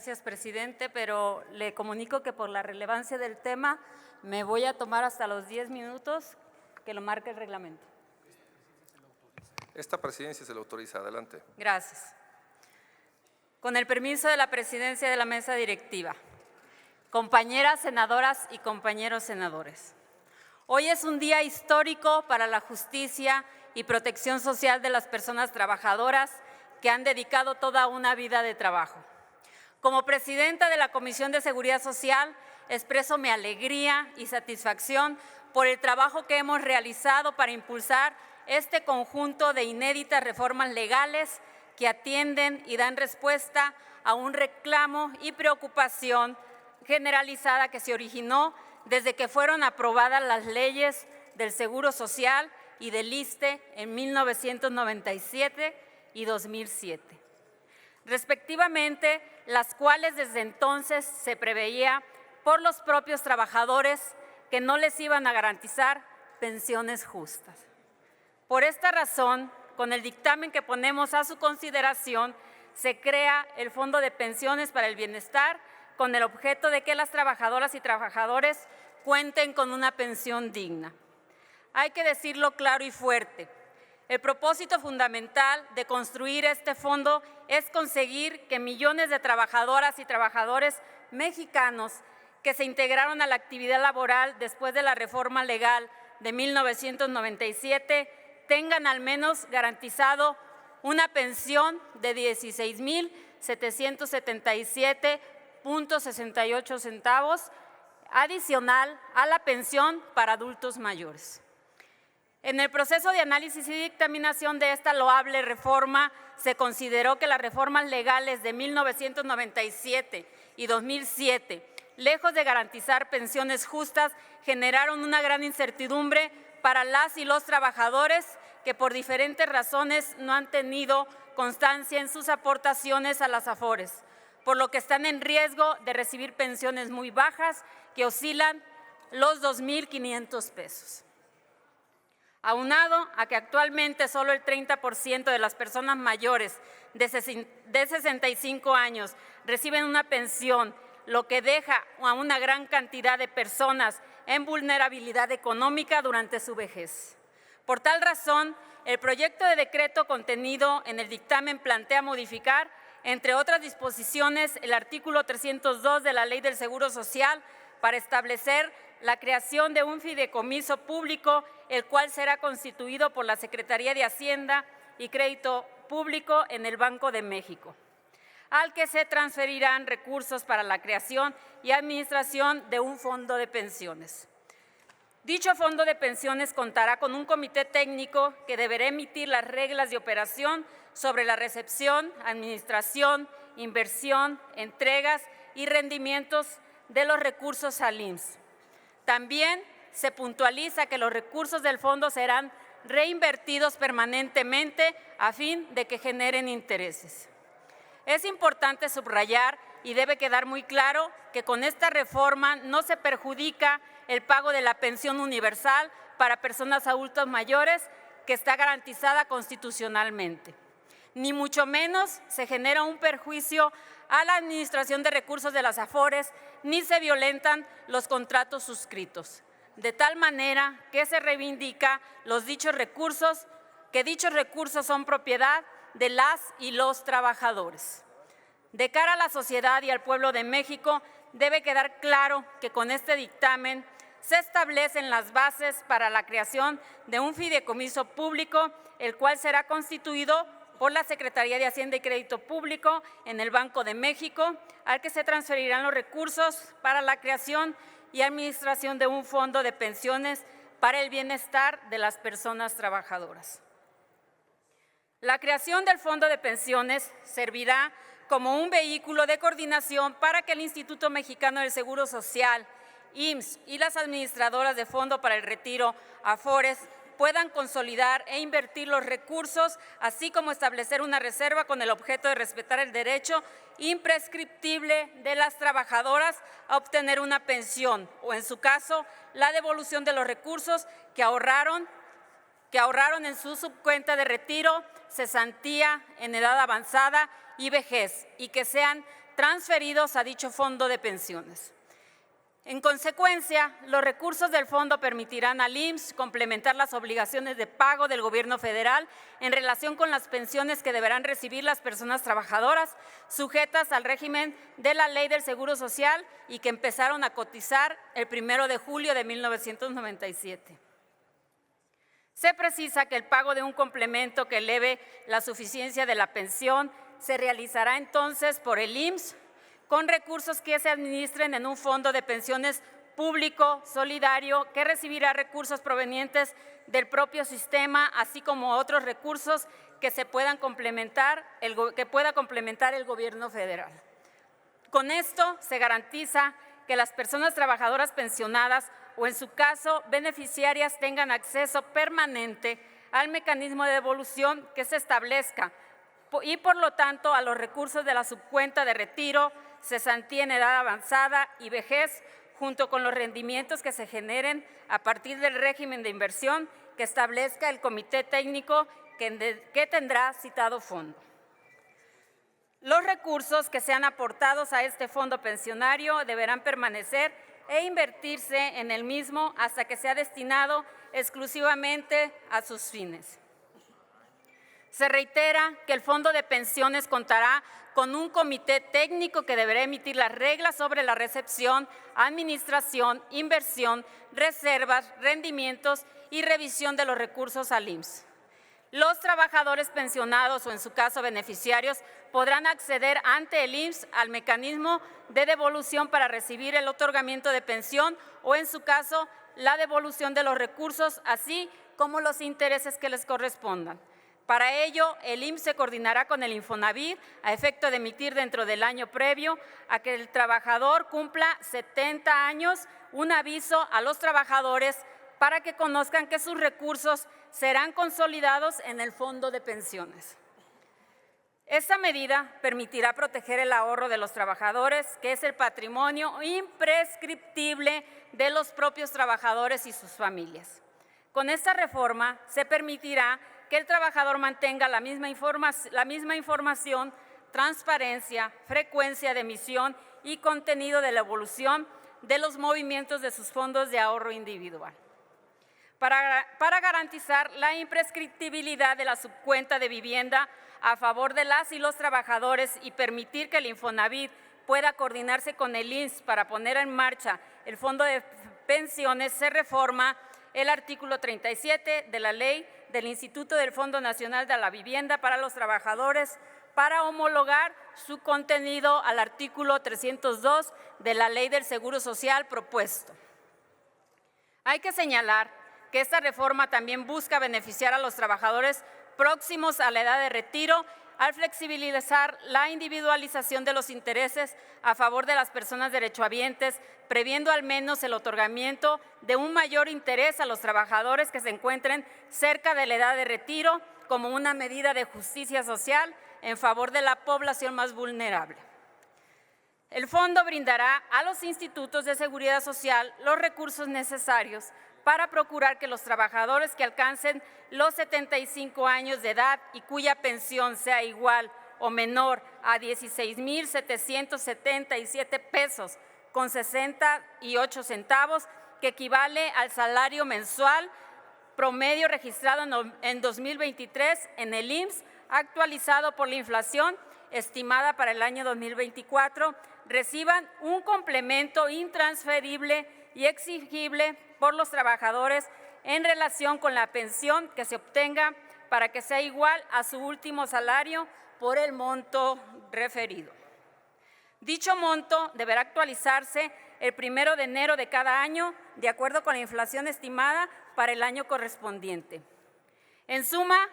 Gracias, presidente, pero le comunico que por la relevancia del tema me voy a tomar hasta los 10 minutos que lo marca el reglamento. Esta presidencia se le autoriza. Adelante. Gracias. Con el permiso de la presidencia de la mesa directiva, compañeras senadoras y compañeros senadores, hoy es un día histórico para la justicia y protección social de las personas trabajadoras que han dedicado toda una vida de trabajo. Como presidenta de la Comisión de Seguridad Social, expreso mi alegría y satisfacción por el trabajo que hemos realizado para impulsar este conjunto de inéditas reformas legales que atienden y dan respuesta a un reclamo y preocupación generalizada que se originó desde que fueron aprobadas las leyes del Seguro Social y del ISSSTE en 1997 y 2007. Respectivamente, las cuales desde entonces se preveía por los propios trabajadores que no les iban a garantizar pensiones justas. Por esta razón, con el dictamen que ponemos a su consideración, se crea el Fondo de Pensiones para el Bienestar con el objeto de que las trabajadoras y trabajadores cuenten con una pensión digna. Hay que decirlo claro y fuerte. El propósito fundamental de construir este fondo es conseguir que millones de trabajadoras y trabajadores mexicanos que se integraron a la actividad laboral después de la reforma legal de 1997 tengan al menos garantizado una pensión de 16,777,68 centavos adicional a la pensión para adultos mayores. En el proceso de análisis y dictaminación de esta loable reforma, se consideró que las reformas legales de 1997 y 2007, lejos de garantizar pensiones justas, generaron una gran incertidumbre para las y los trabajadores que por diferentes razones no han tenido constancia en sus aportaciones a las AFORES, por lo que están en riesgo de recibir pensiones muy bajas que oscilan los 2,500 pesos. Aunado a que actualmente solo el 30% de las personas mayores de 65 años reciben una pensión, lo que deja a una gran cantidad de personas en vulnerabilidad económica durante su vejez. Por tal razón, el proyecto de decreto contenido en el dictamen plantea modificar, entre otras disposiciones, el artículo 302 de la Ley del Seguro Social para establecer la creación de un fideicomiso público, el cual será constituido por la Secretaría de Hacienda y Crédito Público en el Banco de México, al que se transferirán recursos para la creación y administración de un fondo de pensiones. Dicho fondo de pensiones contará con un comité técnico que deberá emitir las reglas de operación sobre la recepción, administración, inversión, entregas y rendimientos de los recursos al IMSS. También se puntualiza que los recursos del fondo serán reinvertidos permanentemente a fin de que generen intereses. Es importante subrayar y debe quedar muy claro que con esta reforma no se perjudica el pago de la pensión universal para personas adultas mayores que está garantizada constitucionalmente. Ni mucho menos se genera un perjuicio a la administración de recursos de las AFORES, ni se violentan los contratos suscritos. De tal manera que se reivindica que dichos recursos son propiedad de las y los trabajadores. De cara a la sociedad y al pueblo de México, debe quedar claro que con este dictamen se establecen las bases para la creación de un fideicomiso público, el cual será constituido por la Secretaría de Hacienda y Crédito Público en el Banco de México, al que se transferirán los recursos para la creación y administración de un fondo de pensiones para el bienestar de las personas trabajadoras. La creación del Fondo de Pensiones servirá como un vehículo de coordinación para que el Instituto Mexicano del Seguro Social, IMSS y las administradoras de Fondo para el Retiro, AFORES, puedan consolidar e invertir los recursos, así como establecer una reserva con el objeto de respetar el derecho imprescriptible de las trabajadoras a obtener una pensión o, en su caso, la devolución de los recursos que ahorraron en su subcuenta de retiro, cesantía, en edad avanzada y vejez, y que sean transferidos a dicho fondo de pensiones. En consecuencia, los recursos del fondo permitirán al IMSS complementar las obligaciones de pago del Gobierno federal en relación con las pensiones que deberán recibir las personas trabajadoras sujetas al régimen de la Ley del Seguro Social y que empezaron a cotizar el 1 de julio de 1997. Se precisa que el pago de un complemento que eleve la suficiencia de la pensión se realizará entonces por el IMSS con recursos que se administren en un fondo de pensiones público, solidario, que recibirá recursos provenientes del propio sistema, así como otros recursos que pueda complementar el Gobierno federal. Con esto se garantiza que las personas trabajadoras pensionadas o, en su caso, beneficiarias tengan acceso permanente al mecanismo de devolución que se establezca y, por lo tanto, a los recursos de la subcuenta de retiro, cesantía en edad avanzada y vejez, junto con los rendimientos que se generen a partir del régimen de inversión que establezca el comité técnico que tendrá citado fondo. Los recursos que sean aportados a este fondo pensionario deberán permanecer e invertirse en el mismo hasta que sea destinado exclusivamente a sus fines. Se reitera que el Fondo de Pensiones contará con un comité técnico que deberá emitir las reglas sobre la recepción, administración, inversión, reservas, rendimientos y revisión de los recursos al IMSS. Los trabajadores pensionados o, en su caso, beneficiarios, podrán acceder ante el IMSS al mecanismo de devolución para recibir el otorgamiento de pensión o, en su caso, la devolución de los recursos, así como los intereses que les correspondan. Para ello, el IMSS se coordinará con el Infonavit a efecto de emitir dentro del año previo a que el trabajador cumpla 70 años un aviso a los trabajadores para que conozcan que sus recursos serán consolidados en el fondo de pensiones. Esta medida permitirá proteger el ahorro de los trabajadores, que es el patrimonio imprescriptible de los propios trabajadores y sus familias. Con esta reforma se permitirá que el trabajador mantenga la misma información, transparencia, frecuencia de emisión y contenido de la evolución de los movimientos de sus fondos de ahorro individual. Para garantizar la imprescriptibilidad de la subcuenta de vivienda a favor de las y los trabajadores y permitir que el Infonavit pueda coordinarse con el IMSS para poner en marcha el fondo de pensiones, se reforma el artículo 37 de la Ley del Instituto del Fondo Nacional de la Vivienda para los Trabajadores para homologar su contenido al artículo 302 de la Ley del Seguro Social propuesto. Hay que señalar que esta reforma también busca beneficiar a los trabajadores próximos a la edad de retiro al flexibilizar la individualización de los intereses a favor de las personas derechohabientes, previendo al menos el otorgamiento de un mayor interés a los trabajadores que se encuentren cerca de la edad de retiro como una medida de justicia social en favor de la población más vulnerable. El fondo brindará a los institutos de seguridad social los recursos necesarios para procurar que los trabajadores que alcancen los 75 años de edad y cuya pensión sea igual o menor a 16,777 pesos con 68 centavos, que equivale al salario mensual promedio registrado en 2023 en el IMSS, actualizado por la inflación estimada para el año 2024, reciban un complemento intransferible y exigible por los trabajadores en relación con la pensión que se obtenga para que sea igual a su último salario por el monto referido. Dicho monto deberá actualizarse el 1 de enero de cada año de acuerdo con la inflación estimada para el año correspondiente. En suma,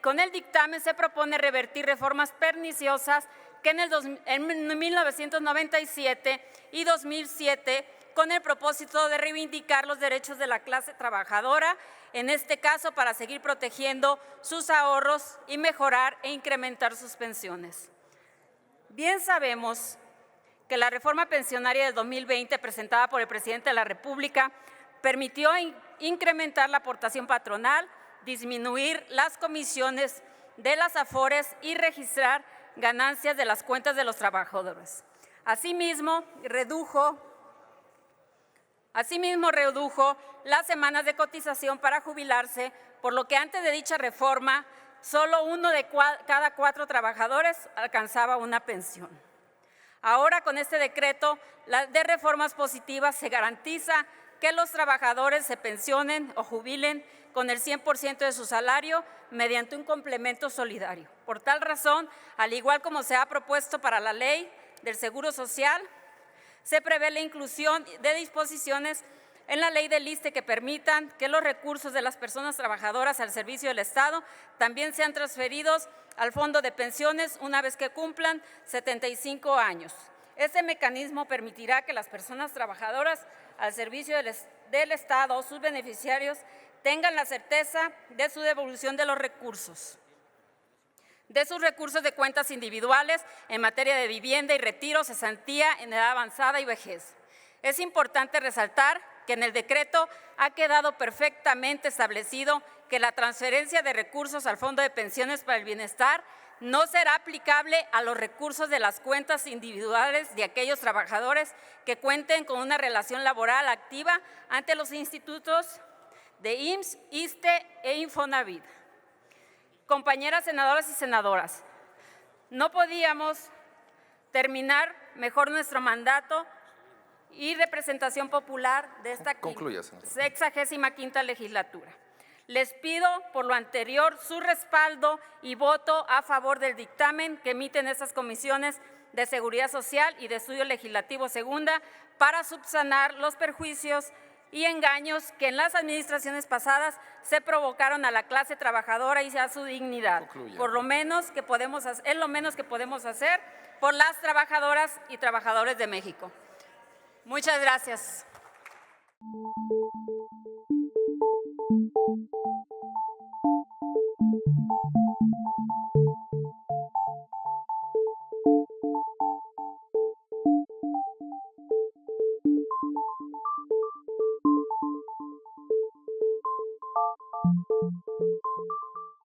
con el dictamen se propone revertir reformas perniciosas que en 1997 y 2007 con el propósito de reivindicar los derechos de la clase trabajadora, en este caso para seguir protegiendo sus ahorros y mejorar e incrementar sus pensiones. Bien sabemos que la reforma pensionaria del 2020 presentada por el presidente de la República permitió incrementar la aportación patronal, disminuir las comisiones de las AFORES y registrar ganancias de las cuentas de los trabajadores. Asimismo, redujo las semanas de cotización para jubilarse, por lo que antes de dicha reforma, solo 1 de cada 4 trabajadores alcanzaba una pensión. Ahora, con este decreto de reformas positivas, se garantiza que los trabajadores se pensionen o jubilen con el 100% de su salario mediante un complemento solidario. Por tal razón, al igual como se ha propuesto para la Ley del Seguro Social, se prevé la inclusión de disposiciones en la Ley del ISSSTE que permitan que los recursos de las personas trabajadoras al servicio del Estado también sean transferidos al Fondo de Pensiones una vez que cumplan 75 años. Este mecanismo permitirá que las personas trabajadoras al servicio del Estado o sus beneficiarios tengan la certeza de su devolución de los recursos, de sus recursos de cuentas individuales en materia de vivienda y retiro, cesantía en edad avanzada y vejez. Es importante resaltar que en el decreto ha quedado perfectamente establecido que la transferencia de recursos al Fondo de Pensiones para el Bienestar no será aplicable a los recursos de las cuentas individuales de aquellos trabajadores que cuenten con una relación laboral activa ante los institutos de IMSS, ISSSTE e Infonavit. Compañeras senadoras y senadoras, no podíamos terminar mejor nuestro mandato y representación popular de esta 65ª legislatura. Les pido, por lo anterior, su respaldo y voto a favor del dictamen que emiten estas comisiones de Seguridad Social y de Estudio Legislativo Segunda para subsanar los perjuicios y engaños que en las administraciones pasadas se provocaron a la clase trabajadora y a su dignidad. Por lo menos que podemos hacer, es lo menos que podemos hacer por las trabajadoras y trabajadores de México. Muchas gracias.